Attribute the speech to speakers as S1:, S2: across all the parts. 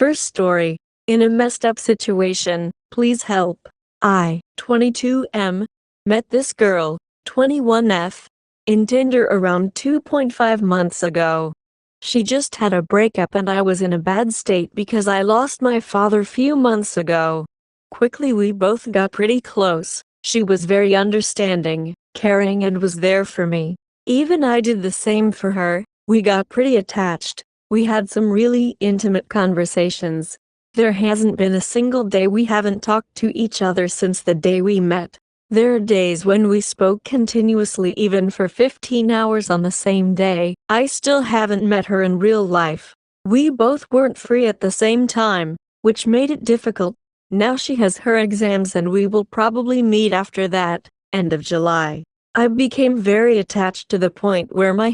S1: First story. In a messed up situation, please help. I, 22M, met this girl, 21F, in Tinder around 2.5 months ago. She just had a breakup and I was in a bad state because I lost my father few months ago. Quickly we both got pretty close. She was very understanding, caring and was there for me. Even I did the same for her. We got pretty attached. We had some really intimate conversations. There hasn't been a single day we haven't talked to each other since the day we met. There are days when we spoke continuously even for 15 hours on the same day. I still haven't met her in real life. We both weren't free at the same time, which made it difficult. Now she has her exams and we will probably meet after that, end of July. I became very attached to the point where my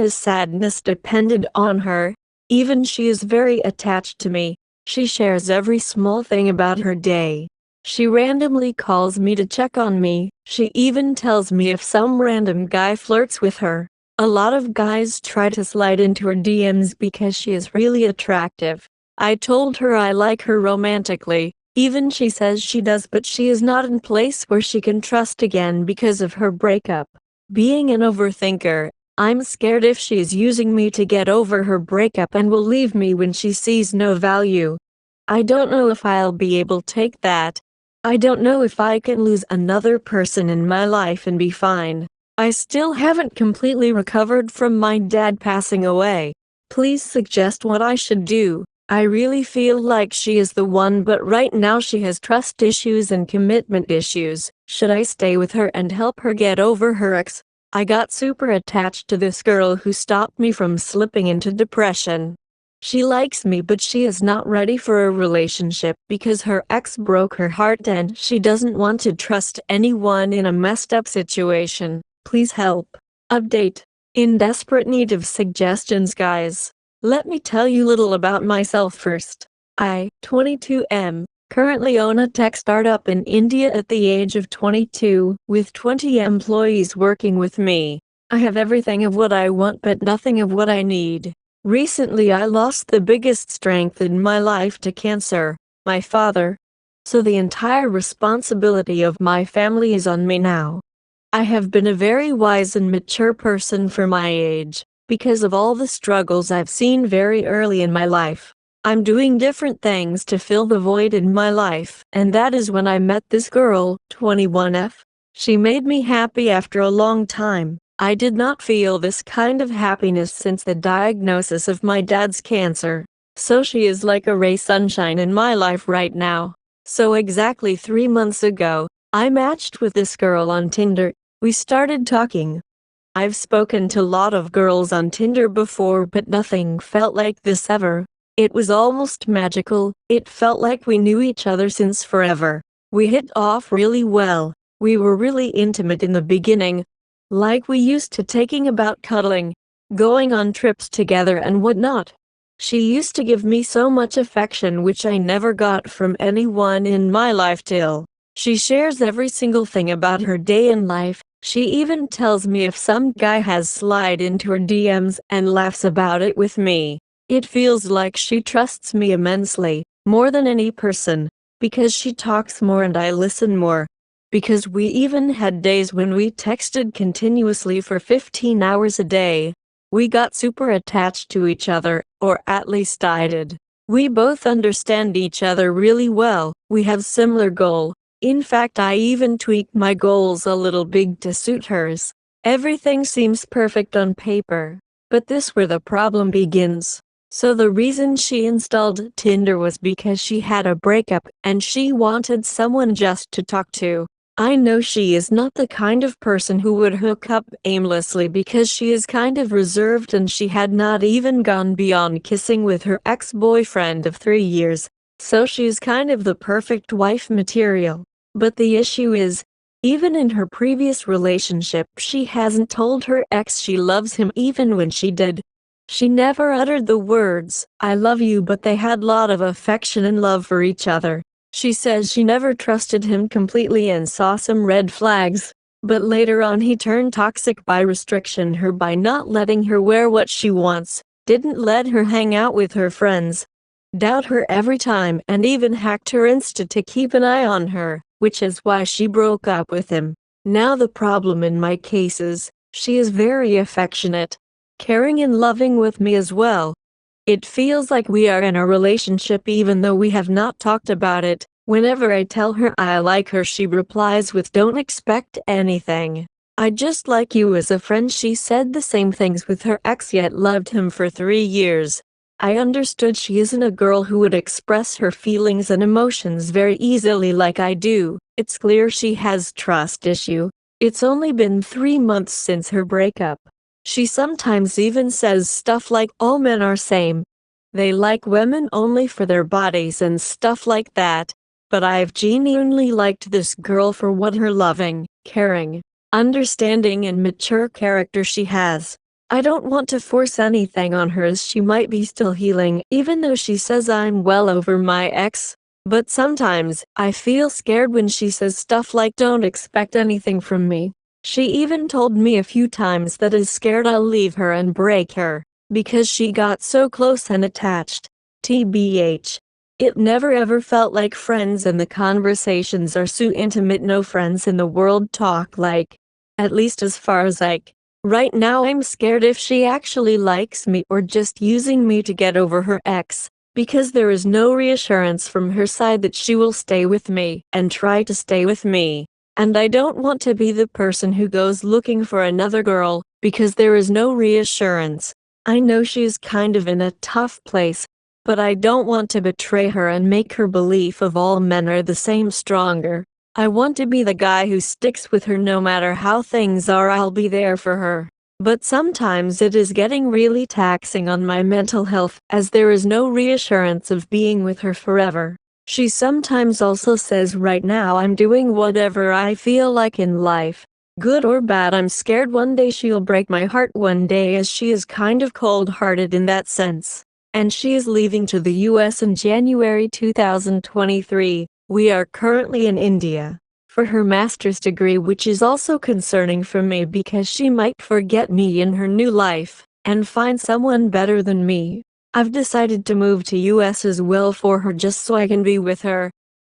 S1: sadness depended on her. Even she is very attached to me. She shares every small thing about her day. She randomly calls me to check on me. She even tells me if some random guy flirts with her. A lot of guys try to slide into her DMs because she is really attractive. I told her I like her romantically. Even she says she does, but she is not in a place where she can trust again because of her breakup. Being an overthinker, I'm scared if she is using me to get over her breakup and will leave me when she sees no value. I don't know if I'll be able to take that. I don't know if I can lose another person in my life and be fine. I still haven't completely recovered from my dad passing away. Please suggest what I should do. I really feel like she is the one, but right now she has trust issues and commitment issues. Should I stay with her and help her get over her ex? I got super attached to this girl who stopped me from slipping into depression. She likes me, but she is not ready for a relationship because her ex broke her heart and she doesn't want to trust anyone in a messed up situation. Please help. Update. In desperate need of suggestions, guys. Let me tell you little about myself first. I, 22M, currently own a tech startup in India at the age of 22, with 20 employees working with me. I have everything of what I want but nothing of what I need. Recently I lost the biggest strength in my life to cancer, my father. So the entire responsibility of my family is on me now. I have been a very wise and mature person for my age, because of all the struggles I've seen very early in my life. I'm doing different things to fill the void in my life, and that is when I met this girl, 21F. She made me happy after a long time. I did not feel this kind of happiness since the diagnosis of my dad's cancer. So she is like a ray of sunshine in my life right now. So exactly 3 months ago, I matched with this girl on Tinder. We started talking. I've spoken to a lot of girls on Tinder before, but nothing felt like this ever. It was almost magical. It felt like we knew each other since forever. We hit off really well. We were really intimate in the beginning. Like we used to taking about cuddling, going on trips together and whatnot. She used to give me so much affection which I never got from anyone in my life till. She shares every single thing about her day in life. She even tells me if some guy has slid into her DMs and laughs about it with me. It feels like she trusts me immensely, more than any person, because she talks more and I listen more. Because we even had days when we texted continuously for 15 hours a day. We got super attached to each other, or at least I did. We both understand each other really well. We have similar goal. In fact, I even tweaked my goals a little big to suit hers. Everything seems perfect on paper. But this where the problem begins. So the reason she installed Tinder was because she had a breakup and she wanted someone just to talk to. I know she is not the kind of person who would hook up aimlessly because she is kind of reserved and she had not even gone beyond kissing with her ex-boyfriend of 3 years. So she's kind of the perfect wife material. But the issue is, even in her previous relationship she hasn't told her ex she loves him even when she did. She never uttered the words, "I love you," but they had a lot of affection and love for each other. She says she never trusted him completely and saw some red flags. But later on he turned toxic by restriction her by not letting her wear what she wants, didn't let her hang out with her friends. doubt her every time, and even hacked her Insta to keep an eye on her, which is why she broke up with him. Now the problem in my case is, she is very affectionate, caring and loving with me as well. It feels like we are in a relationship even though we have not talked about it. Whenever I tell her I like her, she replies with "don't expect anything. I just like you as a friend." She said the same things with her ex, yet loved him for 3 years. I understood she isn't a girl who would express her feelings and emotions very easily like I do. It's clear she has trust issue. It's only been 3 months since her breakup. She sometimes even says stuff like all men are same. They like women only for their bodies and stuff like that. But I've genuinely liked this girl for what her loving, caring, understanding and mature character she has. I don't want to force anything on her as she might be still healing, even though she says I'm well over my ex. But sometimes, I feel scared when she says stuff like "don't expect anything from me." She even told me a few times that is scared I'll leave her and break her, because she got so close and attached. TBH. It never ever felt like friends and the conversations are so intimate no friends in the world talk like. At least as far as right now I'm scared if she actually likes me or just using me to get over her ex, because there is no reassurance from her side that she will stay with me and try to stay with me. And I don't want to be the person who goes looking for another girl, because there is no reassurance. I know she is kind of in a tough place, but I don't want to betray her and make her belief of all men are the same stronger. I want to be the guy who sticks with her no matter how things are. I'll be there for her. But sometimes it is getting really taxing on my mental health, as there is no reassurance of being with her forever. She sometimes also says right now I'm doing whatever I feel like in life. Good or bad, I'm scared one day she'll break my heart one day, as she is kind of cold-hearted in that sense. And she is leaving to the US in January 2023. We are currently in India for her master's degree, which is also concerning for me because she might forget me in her new life and find someone better than me. I've decided to move to US as well for her just so I can be with her.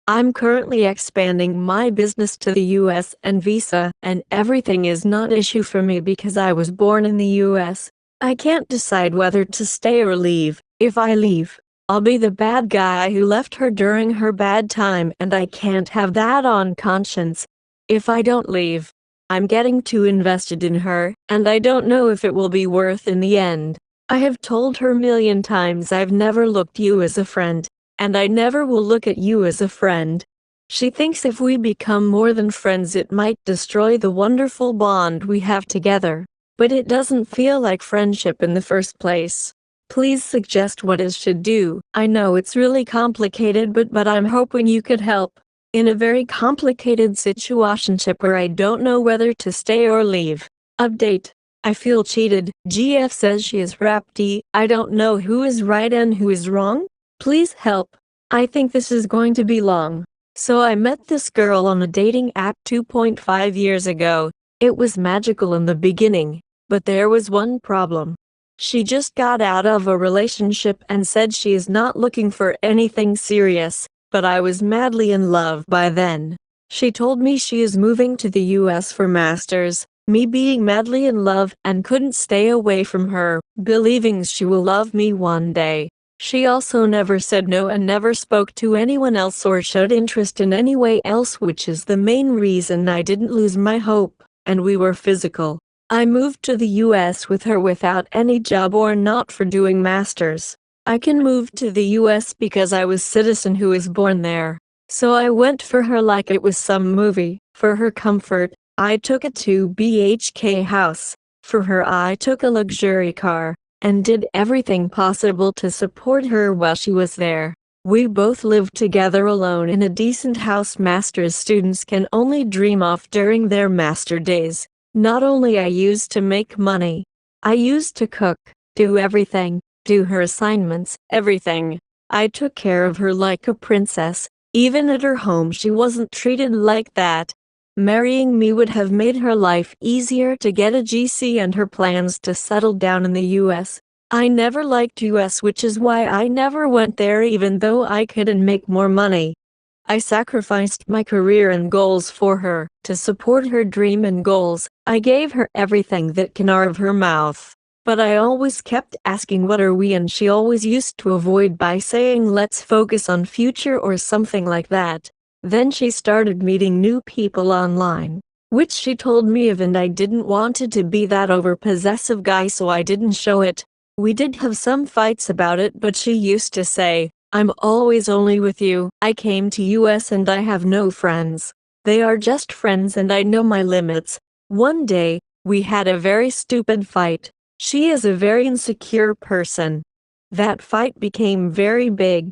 S1: I'm currently expanding my business to the US, and visa and everything is not an issue for me because I was born in the US. I can't decide whether to stay or leave. If I leave, I'll be the bad guy who left her during her bad time, and I can't have that on conscience. If I don't leave, I'm getting too invested in her, and I don't know if it will be worth in the end. I have told her a million times I've never looked you as a friend, and I never will look at you as a friend. She thinks if we become more than friends it might destroy the wonderful bond we have together, but it doesn't feel like friendship in the first place. Please suggest what I should do. I know it's really complicated, but I'm hoping you could help. In a very complicated situationship where I don't know whether to stay or leave. Update. I feel cheated. GF says she is rapty. I don't know who is right and who is wrong. Please help. I think this is going to be long. So I met this girl on a dating app 2.5 years ago. It was magical in the beginning, but there was one problem. She just got out of a relationship and said she is not looking for anything serious, but I was madly in love by then. She told me she is moving to the US for masters, me being madly in love and couldn't stay away from her, believing she will love me one day. She also never said no and never spoke to anyone else or showed interest in any way else, which is the main reason I didn't lose my hope, and we were physical. I moved to the US with her without any job or not for doing masters. I can move to the US because I was citizen who was born there. So I went for her like it was some movie. For her comfort, I took a 2 BHK house. For her I took a luxury car, and did everything possible to support her while she was there. We both lived together alone in a decent house master's students can only dream of during their master days. Not only I used to make money, I used to cook, do everything, do her assignments, everything. I took care of her like a princess. Even at her home she wasn't treated like that. Marrying me would have made her life easier to get a GC and her plans to settle down in the US. I never liked US, which is why I never went there even though I could and make more money. I sacrificed my career and goals for her. To support her dream and goals, I gave her everything that came out of her mouth. But I always kept asking what are we, and she always used to avoid by saying let's focus on future or something like that. Then she started meeting new people online, which she told me of, and I didn't want it to be that over-possessive guy, so I didn't show it. We did have some fights about it, but she used to say, I'm always only with you. I came to US and I have no friends. They are just friends and I know my limits. One day, we had a very stupid fight. She is a very insecure person. That fight became very big.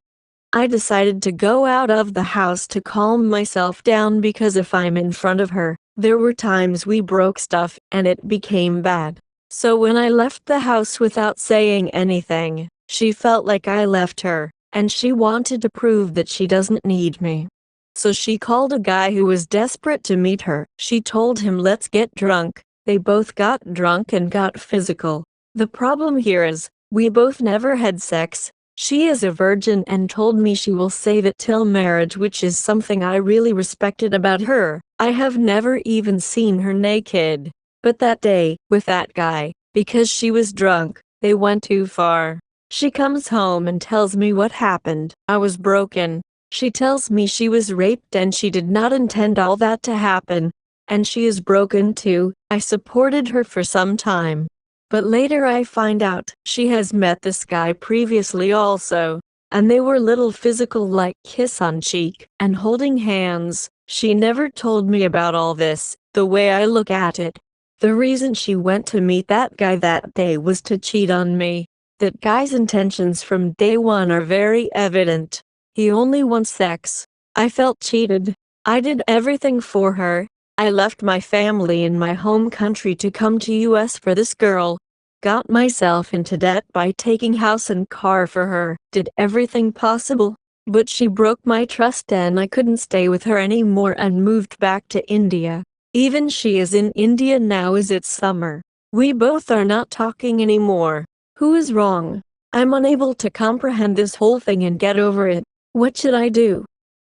S1: I decided to go out of the house to calm myself down because if I'm in front of her, there were times we broke stuff and it became bad. So when I left the house without saying anything, she felt like I left her, and she wanted to prove that she doesn't need me. So she called a guy who was desperate to meet her. She told him let's get drunk. They both got drunk and got physical. The problem here is, we both never had sex. She is a virgin and told me she will save it till marriage, which is something I really respected about her. I have never even seen her naked. But that day, with that guy, because she was drunk, they went too far. She comes home and tells me what happened. I was broken. She tells me she was raped and she did not intend all that to happen. And she is broken too. I supported her for some time. But later I find out she has met this guy previously also. And they were little physical, like kiss on cheek and holding hands. She never told me about all this. The way I look at it, the reason she went to meet that guy that day was to cheat on me. That guy's intentions from day one are very evident. He only wants sex. I felt cheated. I did everything for her. I left my family in my home country to come to US for this girl. Got myself into debt by taking house and car for her. Did everything possible. But she broke my trust and I couldn't stay with her anymore and moved back to India. Even she is in India now as it's summer. We both are not talking anymore. Who is wrong? I'm unable to comprehend this whole thing and get over it. What should I do?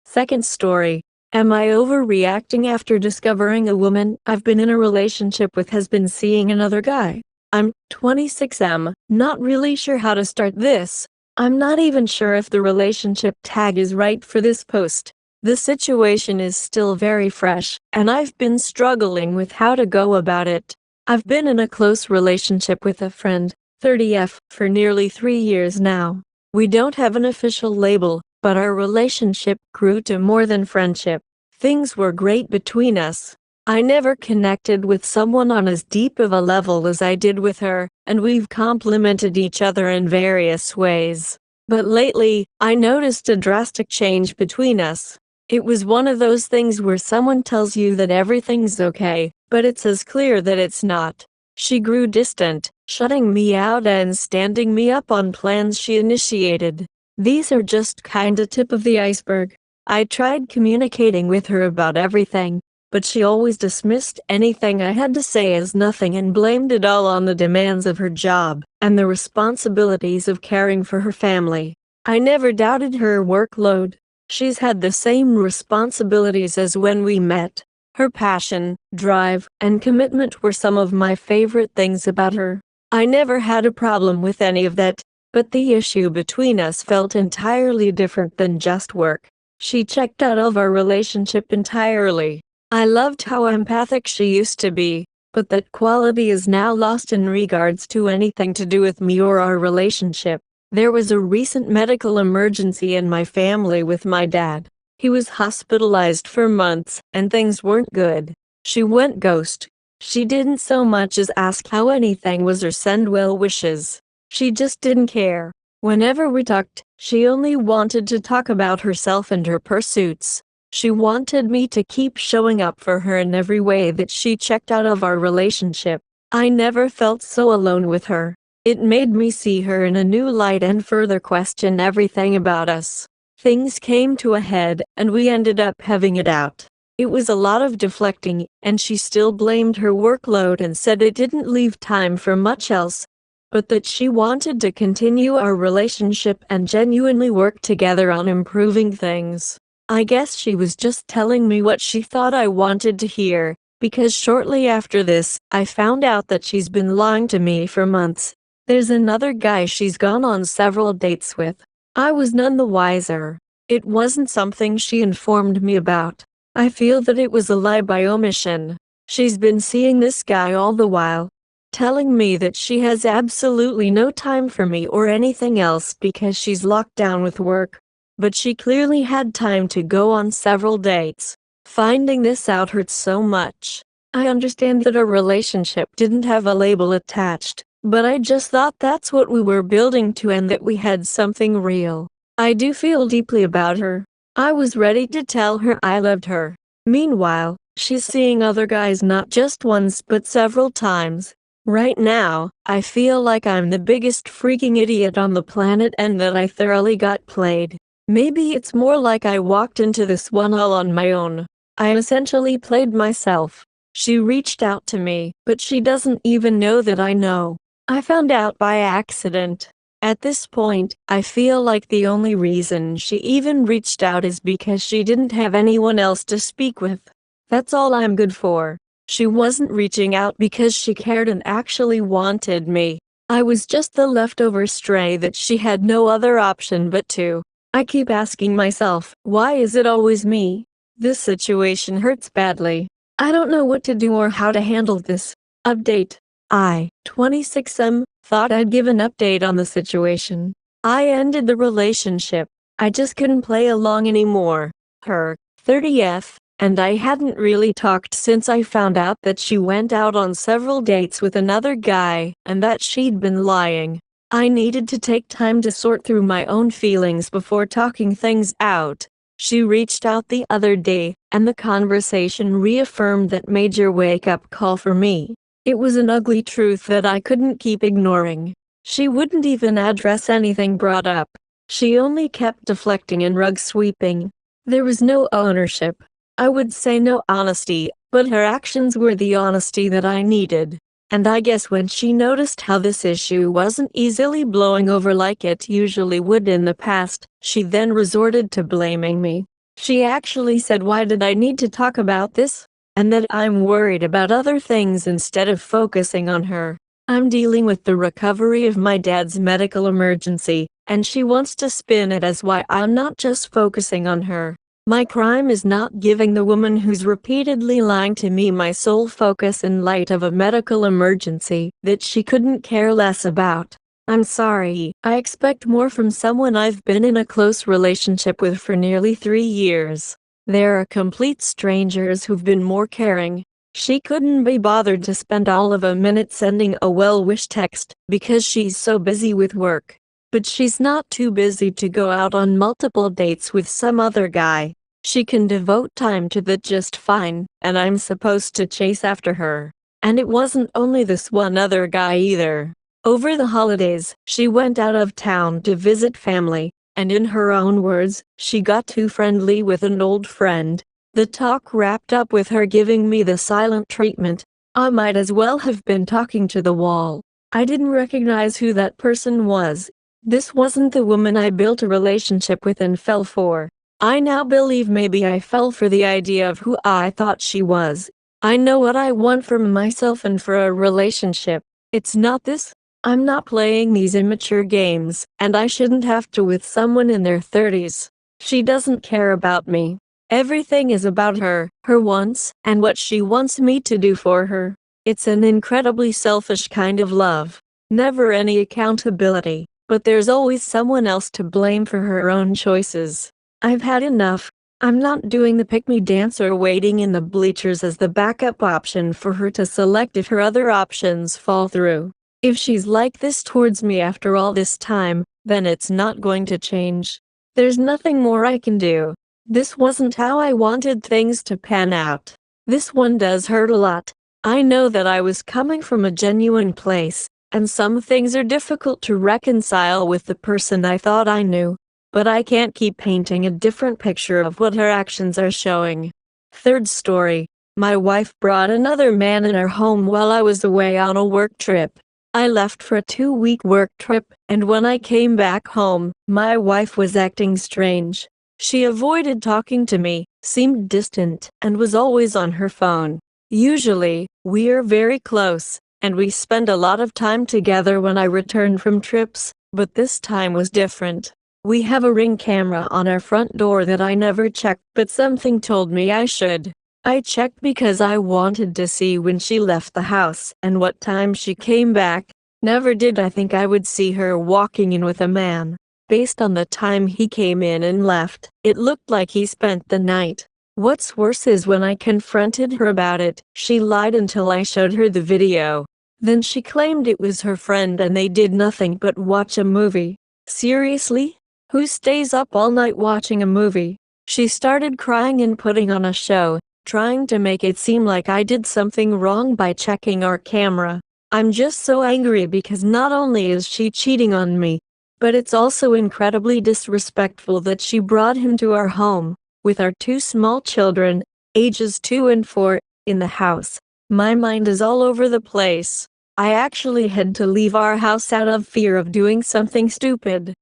S1: Second story. Am I overreacting after discovering a woman I've been in a relationship with has been seeing another guy? I'm 26M, not really sure how to start this. I'm not even sure if the relationship tag is right for this post. The situation is still very fresh, and I've been struggling with how to go about it. I've been in a close relationship with a friend, 30F, for nearly 3 years now. We don't have an official label, but our relationship grew to more than friendship. Things were great between us. I never connected with someone on as deep of a level as I did with her, and we've complemented each other in various ways. But lately, I noticed a drastic change between us. It was one of those things where someone tells you that everything's okay, but it's as clear that it's not. She grew distant, shutting me out and standing me up on plans she initiated. These are just kinda tip of the iceberg. I tried communicating with her about everything, but she always dismissed anything I had to say as nothing and blamed it all on the demands of her job and the responsibilities of caring for her family. I never doubted her workload. She's had the same responsibilities as when we met. Her passion, drive, and commitment were some of my favorite things about her. I never had a problem with any of that, but the issue between us felt entirely different than just work. She checked out of our relationship entirely. I loved how empathic she used to be, but that quality is now lost in regards to anything to do with me or our relationship. There was a recent medical emergency in my family with my dad. He was hospitalized for months, and things weren't good. She went ghost. She didn't so much as ask how anything was or send well wishes. She just didn't care. Whenever we talked, she only wanted to talk about herself and her pursuits. She wanted me to keep showing up for her in every way that she checked out of our relationship. I never felt so alone with her. It made me see her in a new light and further question everything about us. Things came to a head, and we ended up having it out. It was a lot of deflecting, and she still blamed her workload and said it didn't leave time for much else. but that she wanted to continue our relationship and genuinely work together on improving things. I guess she was just telling me what she thought I wanted to hear, because shortly after this, I found out that she's been lying to me for months. There's another guy she's gone on several dates with. I was none the wiser. It wasn't something she informed me about. I feel that it was a lie by omission. She's been seeing this guy all the while, telling me that she has absolutely no time for me or anything else because she's locked down with work. But she clearly had time to go on several dates. Finding this out hurts so much. I understand that our relationship didn't have a label attached, but I just thought that's what we were building to and that we had something real. I do feel deeply about her. I was ready to tell her I loved her. Meanwhile, she's seeing other guys not just once but several times. Right now, I feel like I'm the biggest freaking idiot on the planet and that I thoroughly got played. Maybe it's more like I walked into this one all on my own. I essentially played myself. She reached out to me, but she doesn't even know that I know. I found out by accident. At this point, I feel like the only reason she even reached out is because she didn't have anyone else to speak with. That's all I'm good for. She wasn't reaching out because she cared and actually wanted me. I was just the leftover stray that she had no other option but to. I keep asking myself, why is it always me? This situation hurts badly. I don't know what to do or how to handle this. Update. I, 26M, thought I'd give an update on the situation. I ended the relationship. I just couldn't play along anymore. Her, 30F, and I hadn't really talked since I found out that she went out on several dates with another guy and that she'd been lying. I needed to take time to sort through my own feelings before talking things out. She reached out the other day, and the conversation reaffirmed that major wake-up call for me. It was an ugly truth that I couldn't keep ignoring. She wouldn't even address anything brought up. She only kept deflecting and rug sweeping. There was no ownership. I would say no honesty, but her actions were the honesty that I needed. And I guess when she noticed how this issue wasn't easily blowing over like it usually would in the past, she then resorted to blaming me. She actually said, "Why did I need to talk about this?" And that I'm worried about other things instead of focusing on her. I'm dealing with the recovery of my dad's medical emergency, and she wants to spin it as why I'm not just focusing on her. My crime is not giving the woman who's repeatedly lying to me my sole focus in light of a medical emergency that she couldn't care less about. I'm sorry, I expect more from someone I've been in a close relationship with for nearly 3 years. There are complete strangers who've been more caring. She couldn't be bothered to spend all of a minute sending a well-wish text because she's so busy with work. But she's not too busy to go out on multiple dates with some other guy. She can devote time to that just fine, and I'm supposed to chase after her. And it wasn't only this one other guy either. Over the holidays, she went out of town to visit family, and in her own words, she got too friendly with an old friend. The talk wrapped up with her giving me the silent treatment. I might as well have been talking to the wall. I didn't recognize who that person was. This wasn't the woman I built a relationship with and fell for. I now believe maybe I fell for the idea of who I thought she was. I know what I want from myself and for a relationship. It's not this. I'm not playing these immature games, and I shouldn't have to with someone in their 30s. She doesn't care about me. Everything is about her, her wants, and what she wants me to do for her. It's an incredibly selfish kind of love. Never any accountability. But there's always someone else to blame for her own choices. I've had enough. I'm not doing the pick-me dance or waiting in the bleachers as the backup option for her to select if her other options fall through. If she's like this towards me after all this time, then it's not going to change. There's nothing more I can do. This wasn't how I wanted things to pan out. This one does hurt a lot. I know that I was coming from a genuine place. And some things are difficult to reconcile with the person I thought I knew. But I can't keep painting a different picture of what her actions are showing. Third story. My wife brought another man in our home while I was away on a work trip. I left for a 2-week work trip, and when I came back home, my wife was acting strange. She avoided talking to me, seemed distant, and was always on her phone. Usually, we're very close, and we spend a lot of time together when I return from trips, but this time was different. We have a Ring camera on our front door that I never checked, but something told me I should. I checked because I wanted to see when she left the house and what time she came back. Never did I think I would see her walking in with a man. Based on the time he came in and left, it looked like he spent the night. What's worse is when I confronted her about it, she lied until I showed her the video. Then she claimed it was her friend and they did nothing but watch a movie. Seriously? Who stays up all night watching a movie? She started crying and putting on a show, trying to make it seem like I did something wrong by checking our camera. I'm just so angry because not only is she cheating on me, but it's also incredibly disrespectful that she brought him to our home, with our 2 small children, ages 2 and 4, in the house. My mind is all over the place. I actually had to leave our house out of fear of doing something stupid.